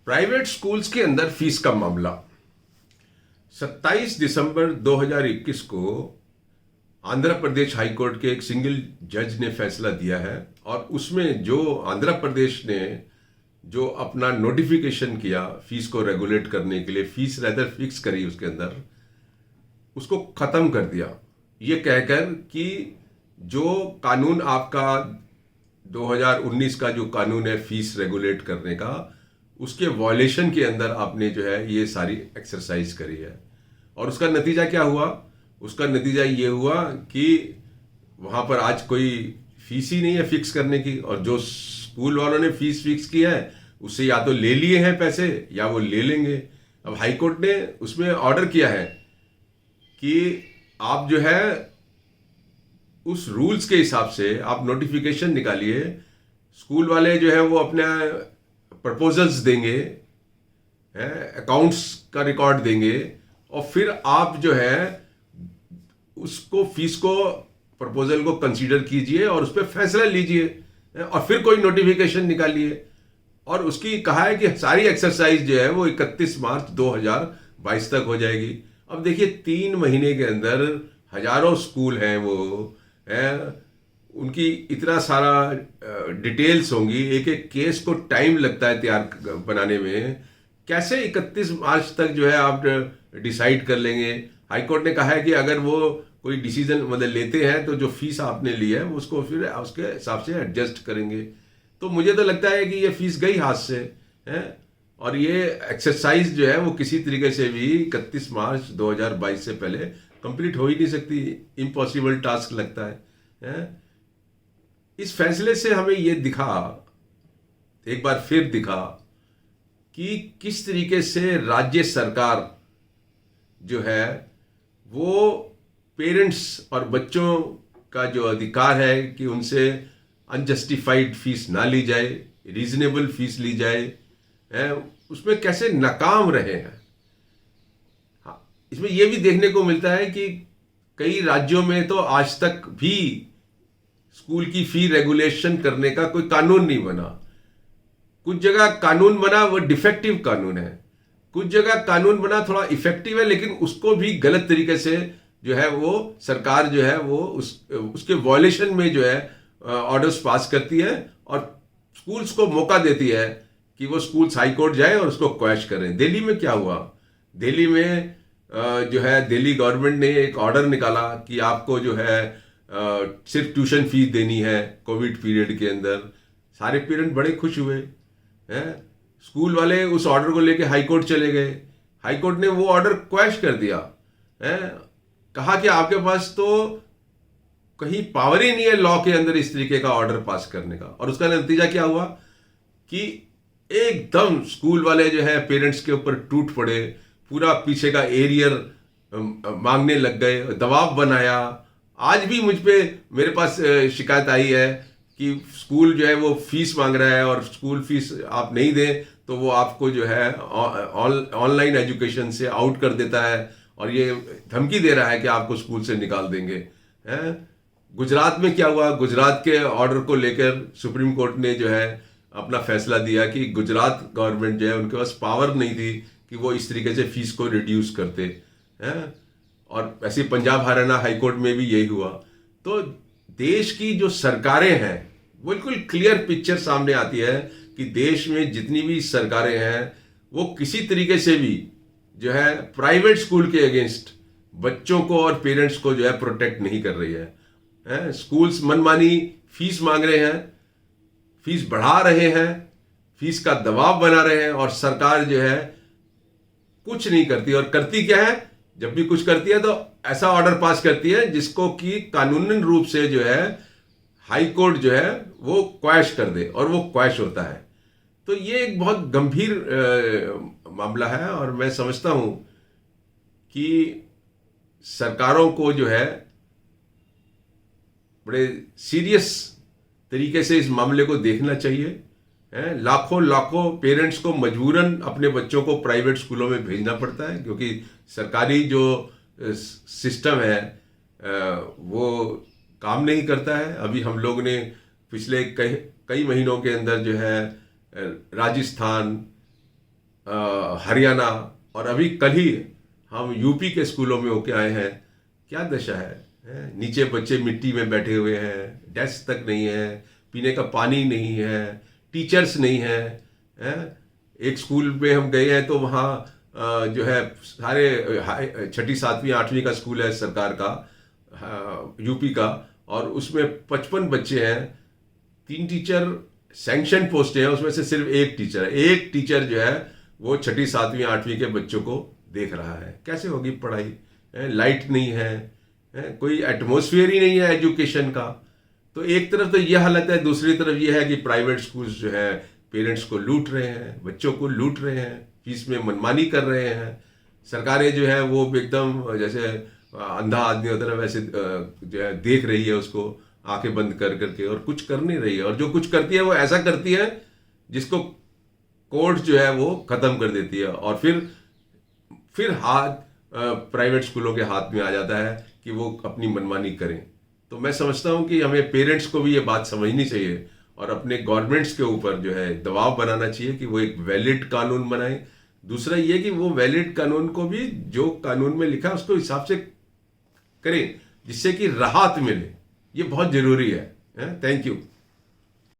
Private schools के अंदर fees का मामला 27 दिसंबर 2021 को आंध्र प्रदेश हाई कोर्ट के एक सिंगल जज ने फैसला दिया है। और उसमें जो आंध्र प्रदेश ने जो अपना नोटिफिकेशन किया फीस को रेगुलेट करने के लिए, फीस रेदर फिक्स करी, उसके अंदर उसको खत्म कर दिया ये कहकर कि जो कानून आपका 2019 का जो कानून है फीस रेगुलेट करने का, उसके वॉयलेशन के अंदर आपने जो है ये सारी एक्सरसाइज करी है। और उसका नतीजा क्या हुआ? उसका नतीजा ये हुआ कि वहाँ पर आज कोई फीस ही नहीं है फिक्स करने की। और जो स्कूल वालों ने फीस फिक्स की है उससे या तो ले लिए हैं पैसे या वो ले लेंगे। अब हाई कोर्ट ने उसमें ऑर्डर किया है कि आप जो है उस रूल्स के हिसाब से आप नोटिफिकेशन निकालिए। स्कूल वाले जो है वो अपने प्रपोजल्स देंगे, अकाउंट्स का रिकॉर्ड देंगे, और फिर आप जो है उसको फीस को प्रपोजल को कंसीडर कीजिए और उस पर फैसला लीजिए और फिर कोई नोटिफिकेशन निकालिए। और उसकी कहा है कि सारी एक्सरसाइज जो है वो 31 मार्च 2022 तक हो जाएगी। अब देखिए 3 महीने के अंदर हजारों स्कूल हैं वो उनकी इतना सारा डिटेल्स होंगी, एक एक केस को टाइम लगता है तैयार बनाने में। कैसे 31 मार्च तक जो है आप डिसाइड कर लेंगे? हाईकोर्ट ने कहा है कि अगर वो कोई डिसीजन मतलब लेते हैं तो जो फीस आपने ली है उसको फिर उसके हिसाब से एडजस्ट करेंगे। तो मुझे तो लगता है कि ये फीस गई हाथ से है और ये एक्सरसाइज जो है वो किसी तरीके से भी 31 मार्च 2022 से पहले कंप्लीट हो ही नहीं सकती। इम्पॉसिबल टास्क लगता है। इस फैसले से हमें ये दिखा, एक बार फिर दिखा कि किस तरीके से राज्य सरकार जो है वो पेरेंट्स और बच्चों का जो अधिकार है कि उनसे अनजस्टिफाइड फीस ना ली जाए, रीजनेबल फीस ली जाए, उसमें कैसे नाकाम रहे हैं। हाँ, इसमें यह भी देखने को मिलता है कि कई राज्यों में तो आज तक भी स्कूल की फी रेगुलेशन करने का कोई कानून नहीं बना। कुछ जगह कानून बना वो डिफेक्टिव कानून है, कुछ जगह कानून बना थोड़ा इफेक्टिव है, लेकिन उसको भी गलत तरीके से जो है वो सरकार जो है वो उसके वॉयलेशन में जो है ऑर्डर्स पास करती है और स्कूल्स को मौका देती है कि वो स्कूल्स हाई कोर्ट जाए और उसको क्वैश करें। दिल्ली में क्या हुआ? दिल्ली में जो है दिल्ली गवर्नमेंट ने एक ऑर्डर निकाला कि आपको जो है सिर्फ ट्यूशन फीस देनी है कोविड पीरियड के अंदर। सारे पेरेंट बड़े खुश हुए हैं। स्कूल वाले उस ऑर्डर को लेके हाई कोर्ट चले गए। हाई कोर्ट ने वो ऑर्डर क्वैश कर दिया है, कहा कि आपके पास तो कहीं पावर ही नहीं है लॉ के अंदर इस तरीके का ऑर्डर पास करने का। और उसका नतीजा क्या हुआ कि एकदम स्कूल वाले जो है पेरेंट्स के ऊपर टूट पड़े, पूरा पीछे का एरियर मांगने लग गए, दबाव बनाया। आज भी मुझ पे मेरे पास शिकायत आई है कि स्कूल जो है वो फीस मांग रहा है और स्कूल फीस आप नहीं दें तो वो आपको जो है ऑनलाइन एजुकेशन से आउट कर देता है और ये धमकी दे रहा है कि आपको स्कूल से निकाल देंगे। गुजरात में क्या हुआ? गुजरात के ऑर्डर को लेकर सुप्रीम कोर्ट ने जो है अपना फैसला दिया कि गुजरात गवर्नमेंट जो है उनके पास पावर नहीं थी कि वो इस तरीके से फीस को रिड्यूस करते हैं। और ऐसे पंजाब हरियाणा हाई कोर्ट में भी यही हुआ। तो देश की जो सरकारें हैं बिल्कुल क्लियर पिक्चर सामने आती है कि देश में जितनी भी सरकारें हैं वो किसी तरीके से भी जो है प्राइवेट स्कूल के अगेंस्ट बच्चों को और पेरेंट्स को जो है प्रोटेक्ट नहीं कर रही है। स्कूल्स मनमानी फीस मांग रहे हैं, फीस बढ़ा रहे हैं, फीस का दबाव बना रहे हैं और सरकार जो है कुछ नहीं करती। और करती क्या है? जब भी कुछ करती है तो ऐसा ऑर्डर पास करती है जिसको कि कानूनन रूप से जो है हाई कोर्ट जो है वो क्वैश कर दे, और वो क्वैश होता है। तो ये एक बहुत गंभीर मामला है और मैं समझता हूं कि सरकारों को जो है बड़े सीरियस तरीके से इस मामले को देखना चाहिए। लाखों लाखों पेरेंट्स को मजबूरन अपने बच्चों को प्राइवेट स्कूलों में भेजना पड़ता है क्योंकि सरकारी जो सिस्टम है वो काम नहीं करता है। अभी हम लोग ने पिछले कई महीनों के अंदर जो है राजस्थान, हरियाणा और अभी कल ही हम यूपी के स्कूलों में होके आए हैं। क्या दशा है? नीचे बच्चे मिट्टी में बैठे हुए हैं, डेस्क तक नहीं है, पीने का पानी नहीं है, टीचर्स नहीं है? एक स्कूल में हम गए हैं तो वहाँ जो है सारे छठी सातवीं आठवीं का स्कूल है सरकार का, यूपी का, और उसमें 55 बच्चे हैं, 3 टीचर सैंक्शन पोस्ट है, उसमें से सिर्फ एक टीचर है। एक टीचर जो है वो छठी सातवीं आठवीं के बच्चों को देख रहा है। कैसे होगी पढ़ाई? लाइट नहीं है, कोई एटमोसफियर ही नहीं है एजुकेशन का। तो एक तरफ तो यह हालत है, दूसरी तरफ यह है कि प्राइवेट स्कूल्स जो है पेरेंट्स को लूट रहे हैं, बच्चों को लूट रहे हैं, फीस में मनमानी कर रहे हैं। सरकारें जो है वो एकदम जैसे अंधा आदमी होता है वैसे जो है देख रही है उसको आंखें बंद कर करके, और कुछ कर नहीं रही है। और जो कुछ करती है वो ऐसा करती है जिसको कोर्ट जो है वो खत्म कर देती है, और फिर हाथ प्राइवेट स्कूलों के हाथ में आ जाता है कि वो अपनी मनमानी करें। तो मैं समझता हूं कि हमें पेरेंट्स को भी ये बात समझनी चाहिए और अपने गवर्नमेंट्स के ऊपर जो है दबाव बनाना चाहिए कि वो एक वैलिड कानून बनाए। दूसरा ये कि वो वैलिड कानून को भी जो कानून में लिखा है उसको हिसाब से करें जिससे कि राहत मिले। ये बहुत जरूरी है। Thank you.